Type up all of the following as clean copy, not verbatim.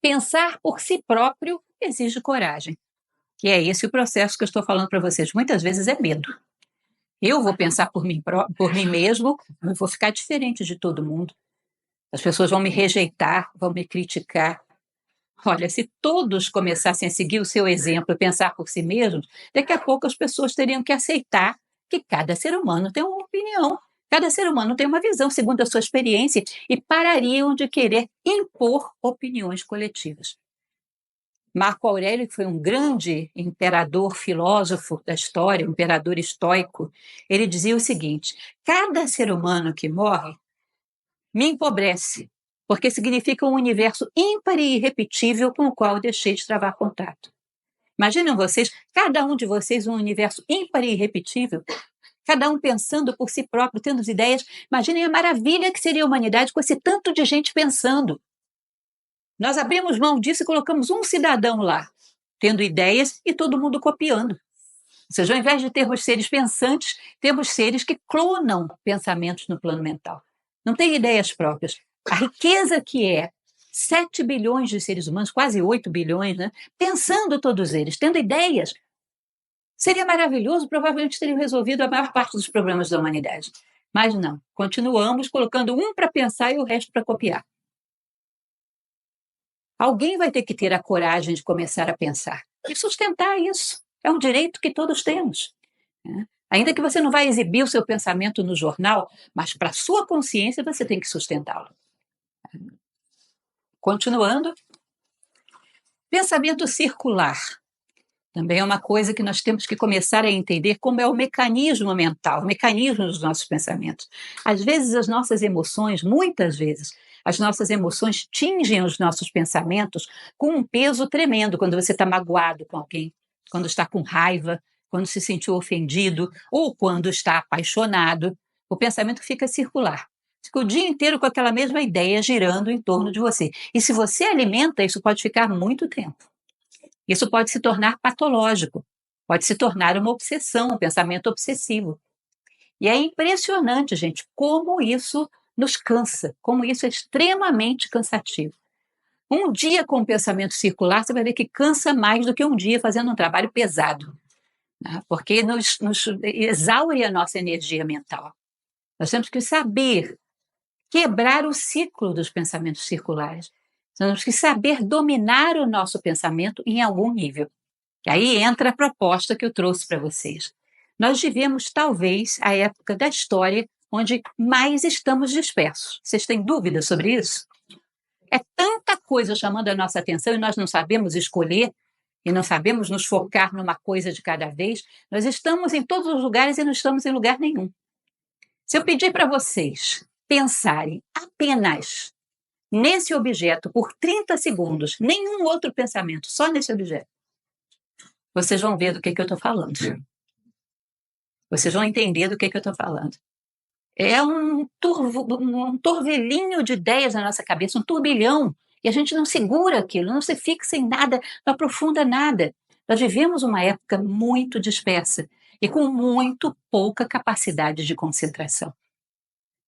Pensar por si próprio exige coragem. E é esse o processo que eu estou falando para vocês. Muitas vezes é medo. Eu vou pensar por mim mesmo, eu vou ficar diferente de todo mundo. As pessoas vão me rejeitar, vão me criticar. Olha, se todos começassem a seguir o seu exemplo e pensar por si mesmos, daqui a pouco as pessoas teriam que aceitar que cada ser humano tem uma opinião, cada ser humano tem uma visão segundo a sua experiência e parariam de querer impor opiniões coletivas. Marco Aurélio, que foi um grande imperador filósofo da história, um imperador estoico, ele dizia o seguinte: cada ser humano que morre me empobrece, porque significa um universo ímpar e irrepetível com o qual eu deixei de travar contato. Imaginem vocês, cada um de vocês um universo ímpar e irrepetível, cada um pensando por si próprio, tendo as ideias. Imaginem a maravilha que seria a humanidade com esse tanto de gente pensando. Nós abrimos mão disso e colocamos um cidadão lá, tendo ideias e todo mundo copiando. Ou seja, ao invés de termos seres pensantes, temos seres que clonam pensamentos no plano mental. Não têm ideias próprias. A riqueza que é 7 bilhões de seres humanos, quase 8 bilhões, né? Pensando todos eles, tendo ideias. Seria maravilhoso, provavelmente teriam resolvido a maior parte dos problemas da humanidade. Mas não, continuamos colocando um para pensar e o resto para copiar. Alguém vai ter que ter a coragem de começar a pensar e sustentar isso. É um direito que todos temos, né? Ainda que você não vai exibir o seu pensamento no jornal, mas para a sua consciência você tem que sustentá-lo. Continuando, pensamento circular. Também é uma coisa que nós temos que começar a entender como é o mecanismo mental, o mecanismo dos nossos pensamentos. Às vezes as nossas emoções, muitas vezes, as nossas emoções tingem os nossos pensamentos com um peso tremendo quando você está magoado com alguém, quando está com raiva, quando se sentiu ofendido ou quando está apaixonado. O pensamento fica circular. Fica o dia inteiro com aquela mesma ideia girando em torno de você. E se você alimenta, isso pode ficar muito tempo. Isso pode se tornar patológico, pode se tornar uma obsessão, um pensamento obsessivo. E é impressionante, gente, como isso nos cansa, como isso é extremamente cansativo. Um dia com o pensamento circular, você vai ver que cansa mais do que um dia fazendo um trabalho pesado, né? Porque nos exaure a nossa energia mental. Nós temos que saber quebrar o ciclo dos pensamentos circulares. Temos que saber dominar o nosso pensamento em algum nível. E aí entra a proposta que eu trouxe para vocês. Nós vivemos, talvez, a época da história onde mais estamos dispersos. Vocês têm dúvida sobre isso? É tanta coisa chamando a nossa atenção e nós não sabemos escolher e não sabemos nos focar numa coisa de cada vez. Nós estamos em todos os lugares e não estamos em lugar nenhum. Se eu pedir para vocês pensarem apenas nesse objeto por 30 segundos, nenhum outro pensamento, só nesse objeto, vocês vão ver do que eu estou falando. Vocês vão entender do que eu estou falando. É um turvelinho de ideias na nossa cabeça, um turbilhão, e a gente não segura aquilo, não se fixa em nada, não aprofunda nada. Nós vivemos uma época muito dispersa e com muito pouca capacidade de concentração.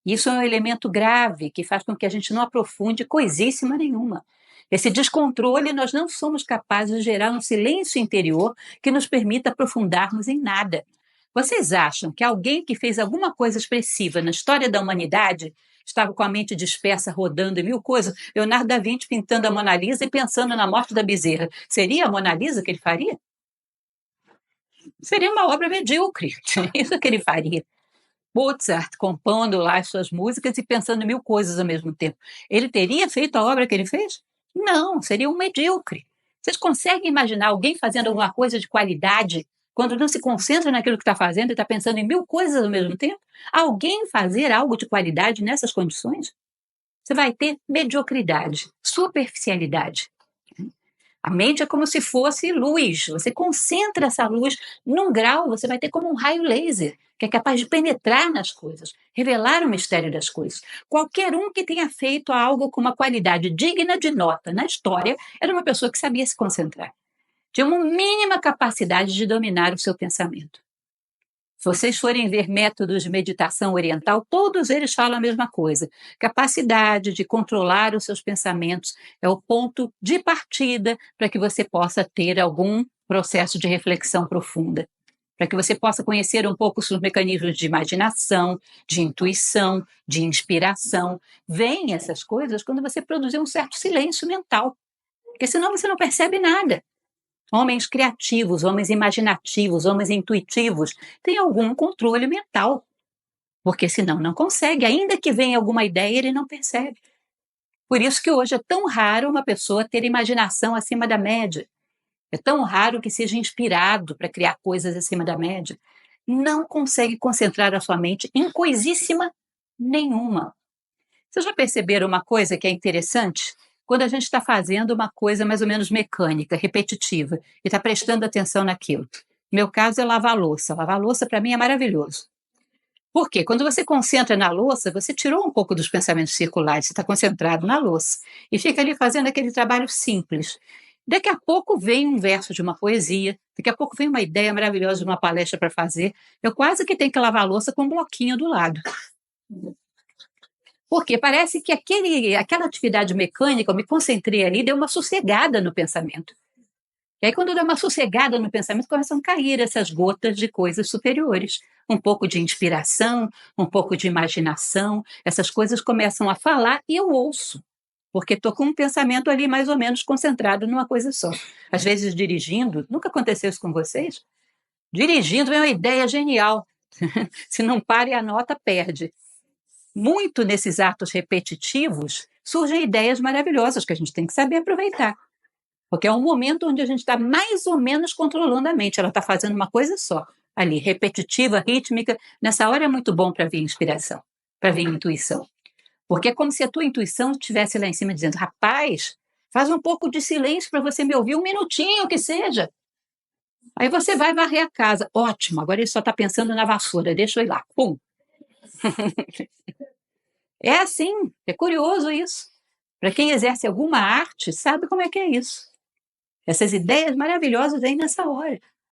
Isso é um elemento grave que faz com que a gente não aprofunde coisíssima nenhuma. Esse descontrole, nós não somos capazes de gerar um silêncio interior que nos permita aprofundarmos em nada. Vocês acham que alguém que fez alguma coisa expressiva na história da humanidade estava com a mente dispersa, rodando em mil coisas? Leonardo da Vinci pintando a Mona Lisa e pensando na morte da Bezerra. Seria a Mona Lisa que ele faria? Seria uma obra medíocre. Isso que ele faria. Mozart compondo lá as suas músicas e pensando em mil coisas ao mesmo tempo. Ele teria feito a obra que ele fez? Não, seria um medíocre. Vocês conseguem imaginar alguém fazendo alguma coisa de qualidade quando não se concentra naquilo que está fazendo e está pensando em mil coisas ao mesmo tempo? Alguém fazer algo de qualidade nessas condições? Você vai ter mediocridade, superficialidade. A mente é como se fosse luz. Você concentra essa luz num grau, você vai ter como um raio laser, que é capaz de penetrar nas coisas, revelar o mistério das coisas. Qualquer um que tenha feito algo com uma qualidade digna de nota na história era uma pessoa que sabia se concentrar. Tinha uma mínima capacidade de dominar o seu pensamento. Se vocês forem ver métodos de meditação oriental, todos eles falam a mesma coisa. Capacidade de controlar os seus pensamentos é o ponto de partida para que você possa ter algum processo de reflexão profunda, para que você possa conhecer um pouco sobre os mecanismos de imaginação, de intuição, de inspiração. Vêm essas coisas quando você produzir um certo silêncio mental, porque senão você não percebe nada. Homens criativos, homens imaginativos, homens intuitivos têm algum controle mental, porque senão não consegue, ainda que venha alguma ideia, ele não percebe. Por isso que hoje é tão raro uma pessoa ter imaginação acima da média. É tão raro que seja inspirado para criar coisas acima da média. Não consegue concentrar a sua mente em coisíssima nenhuma. Vocês já perceberam uma coisa que é interessante? Quando a gente está fazendo uma coisa mais ou menos mecânica, repetitiva, e está prestando atenção naquilo. No meu caso é lavar a louça. Lavar a louça, para mim, é maravilhoso. Por quê? Quando você concentra na louça, você tirou um pouco dos pensamentos circulares, você está concentrado na louça, e fica ali fazendo aquele trabalho simples. Daqui a pouco vem um verso de uma poesia, daqui a pouco vem uma ideia maravilhosa de uma palestra para fazer. Eu quase que tenho que lavar a louça com um bloquinho do lado. Porque parece que aquela atividade mecânica, eu me concentrei ali, deu uma sossegada no pensamento. E aí, quando dá uma sossegada no pensamento, começam a cair essas gotas de coisas superiores. Um pouco de inspiração, um pouco de imaginação, essas coisas começam a falar e eu ouço, porque estou com um pensamento ali mais ou menos concentrado numa coisa só. Às vezes, dirigindo, nunca aconteceu isso com vocês? Dirigindo é uma ideia genial. Se não para e anota, perde. Muito nesses atos repetitivos surgem ideias maravilhosas que a gente tem que saber aproveitar. Porque é um momento onde a gente está mais ou menos controlando a mente, ela está fazendo uma coisa só, ali, repetitiva, rítmica. Nessa hora é muito bom para vir inspiração, para vir intuição. Porque é como se a tua intuição estivesse lá em cima dizendo: rapaz, faz um pouco de silêncio para você me ouvir, um minutinho que seja. Aí você vai varrer a casa. Ótimo, agora ele só está pensando na vassoura, deixa eu ir lá. Pum. É assim, é curioso isso. Para quem exerce alguma arte, sabe como é que é isso. Essas ideias maravilhosas vêm nessa hora.